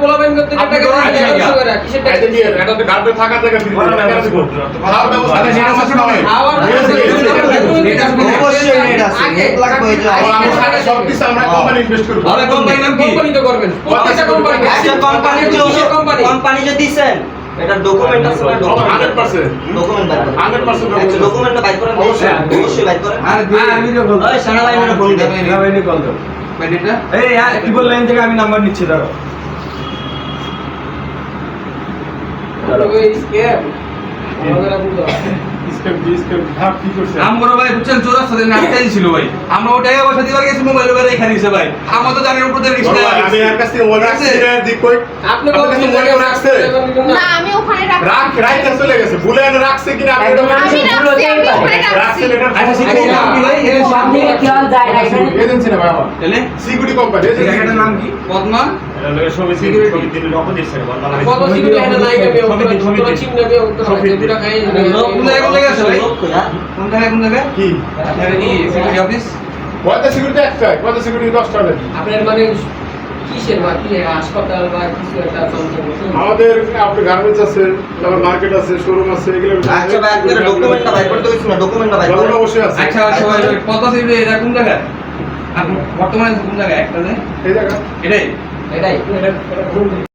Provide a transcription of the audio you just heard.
পোলাবেন করতে টাকা দিয়ে কিসের টাকা দিয়ে এটা তো গার্ডে থাকা জায়গা ফ্রি খাওয়ার ব্যবস্থা আছে সেটা আছে না খাওয়ার অবশ্যই নেট আছে নেট লাগবে ওই যে আমি সারা সব কিছু আমরা কোম্পানি ইনভেস্ট করব আরে কোম্পানি নাম কি কোম্পানি তো করবেন প্রত্যেকটা কোম্পানি আচ্ছা কোম্পানি যে দিবেন এটা ডকুমেন্ট আছে না 100% ডকুমেন্ট বাইর করেন 100% ডকুমেন্টটা বাইর করেন অবশ্যই বাইর করেন আরে আমি তো বল ওই সারা লাইনে ফোন দে লাইনে কল দাও এটা এই টিবল লাইন থেকে আমি নাম্বার নিচ্ছি দাঁড়াও চলো ওই স্ক্যাম আমাদের আপনি তো স্ক্যাম ভাব কি করছে আমরা ভাই বুঝছেন চোরা সাথে নাটকাই ছিল ভাই আমরা ওই টাকা পয়সা দিবার গেছি মোবাইল ওভার এখানে দিছে ভাই আমরা তো জানেন উপর থেকে রিস্ক আমি এর কাছে ওই রাখছি দি কই আপনি কাছে মোবাইল রাখছে না আমি ওখানে রাখতে চলে গেছে ভুলে এনে রাখছে কিনা আপনি রাখছে এটা আচ্ছা সিকিউরিটি নাম কি ভাই এর সামনে খেয়াল যায় না এজেন্সি না ভাই আমার তাহলে সিকিউরিটি কোম্পানি এটার নাম কি পদ্মা এটা সবই সিকিউরিটি দিন রকম দিছে পদ্মা সিকিউরিটি এটা নাই আমি ওটা চিন নেবে ওটা দুটা খাই কোন জায়গা ভাই কোন জায়গা কি আপনার কি সিকিউরিটি অফিস কয়টা সিকিউরিটি একটা কয়টা সিকিউরিটি 10টা হবে আপনার মানে কিসের বা কি হাসপাতাল বা কিছু একটা আমাদের আপনার গার্মেন্টস আছে তারপর মার্কেট আছে শোরুম আছে এগুলো আচ্ছা ভাই আপনার ডকুমেন্টটা বাইর করতে হইছে না ডকুমেন্টটা বাইর করতে অবশ্যই আছে আচ্ছা আচ্ছা ভাই কত সিকিউরিটি এটা কোন জায়গা আপনি বর্তমানে কোন জায়গা একটা এই জায়গা এটাই